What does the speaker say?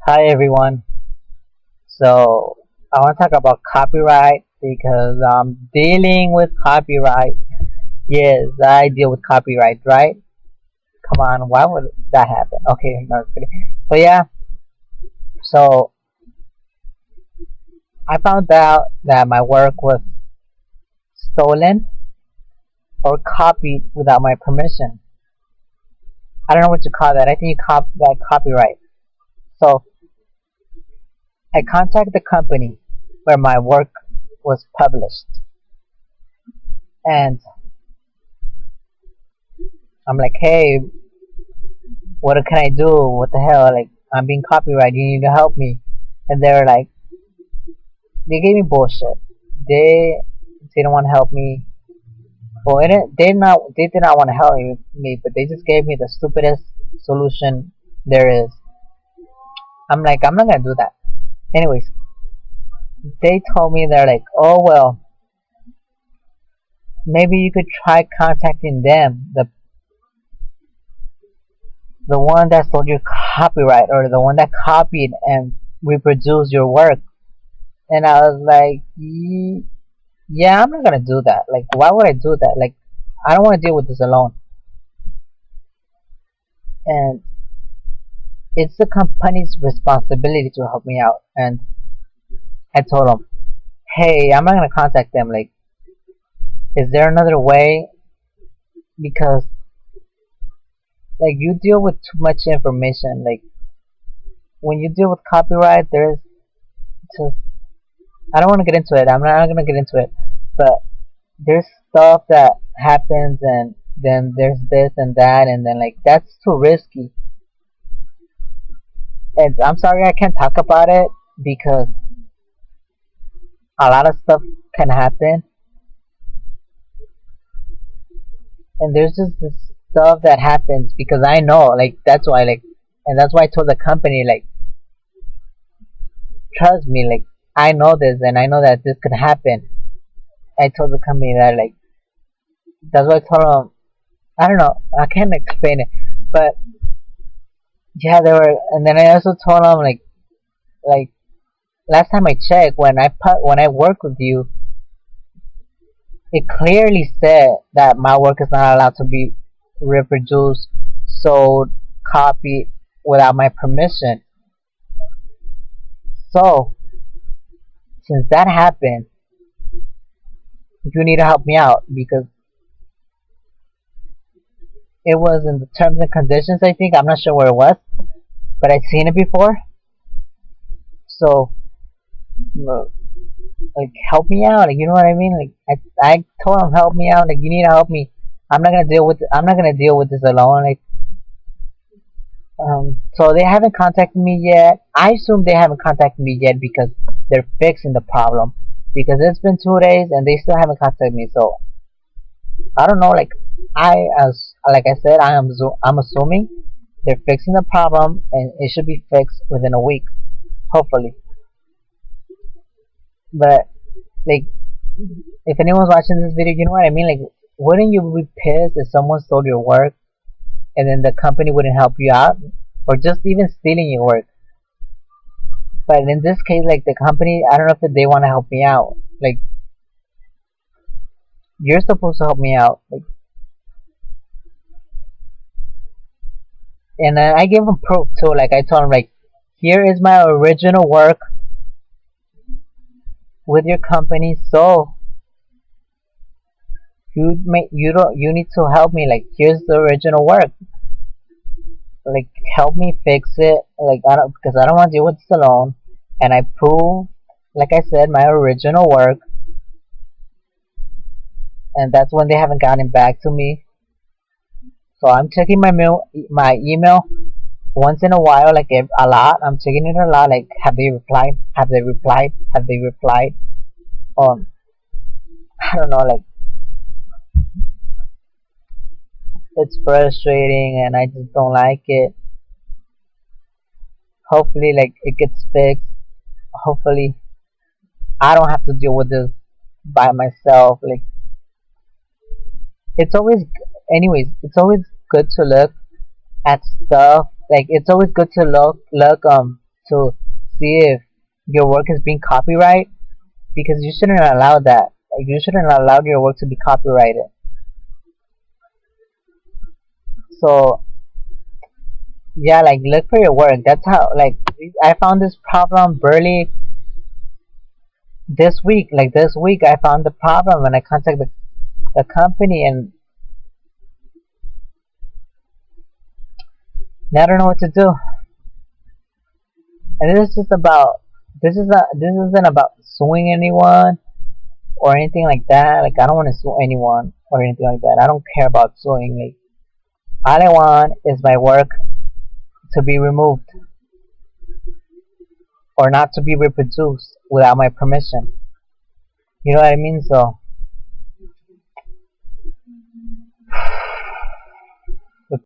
Hi everyone. So I want to talk about copyright because I'm dealing with copyright. Yes, I deal with copyright, right? Come on, why would that happen? Okay, no, just kidding. So yeah, so I found out that my work was stolen or copied without my permission. I don't know what you call that. I think you call that copyright. So I contacted the company where my work was published, and I'm like, hey, what can I do? What the hell? Like, I'm being copyrighted. You need to help me. And they were like, they gave me bullshit. They didn't want to help me. Well, they did not want to help me, but they just gave me the stupidest solution there is. I'm like, I'm not gonna do that. Anyways, they told me they're like, oh well, maybe you could try contacting them, the one that stole your copyright or the one that copied and reproduced your work. And I was like, yeah, I'm not gonna do that. Like, why would I do that? Like, I don't want to deal with this alone. And it's the company's responsibility to help me out. And I told them, hey, I'm not gonna contact them. Like, is there another way? Because like you deal with too much information. Like when you deal with copyright, there's just I don't want to get into it. I'm not gonna get into it, but there's stuff that happens, and then there's this and that, and then like that's too risky. And I'm sorry I can't talk about it because a lot of stuff can happen, and there's just this stuff that happens because I know, like that's why, like, and that's why I told the company, like, trust me, like I know this, and I know that this could happen. I told the company that, like, that's why I told them. I don't know, I can't explain it, but yeah, they were, and then I also told them like last time I checked, when I work with you, it clearly said that my work is not allowed to be reproduced, sold, copied without my permission. So, since that happened, you need to help me out because it was in the terms and conditions, I think. I'm not sure where it was, but I've seen it before. So, uh, like, help me out. Like, you know what I mean? Like, I told him, help me out. Like, you need to help me. I'm not gonna deal with this alone. Like, so they haven't contacted me yet. I assume they haven't contacted me yet because they're fixing the problem. Because it's been 2 days and they still haven't contacted me. So I don't know. Like like I said, I'm assuming they're fixing the problem and it should be fixed within a week, hopefully. But like, if anyone's watching this video, you know what I mean. Like, wouldn't you be pissed if someone stole your work and then the company wouldn't help you out, or just even stealing your work? But in this case, like the company, I don't know if they want to help me out. Like, you're supposed to help me out. Like, and I gave them proof too. Like I told them, like, here is my original work with your company. So you need to help me. Like, here's the original work. Like, help me fix it. Like, I don't, because I don't want to deal with this alone. And I proved, like I said, my original work. And that's when they haven't gotten back to me. So I'm checking my email once in a while, like a lot. I'm checking it a lot. Like, have they replied? Have they replied? Have they replied? Um, I don't know. Like, it's frustrating, and I just don't like it. Hopefully, like, it gets fixed. Hopefully, I don't have to deal with this by myself. Like, it's always, anyways, it's always good to look at stuff. Like, it's always good to look to see if your work is being copyrighted, because you shouldn't allow that. Like, you shouldn't allow your work to be copyrighted. So yeah, like, look for your work. That's how, like, I found this problem barely this week. Like, this week I found the problem when I contacted the company, and now I don't know what to do. And this is just about, this isn't about suing anyone or anything like that. Like, I don't want to sue anyone or anything like that. I don't care about suing. Like, all I want is my work to be removed or not to be reproduced without my permission. You know what I mean? So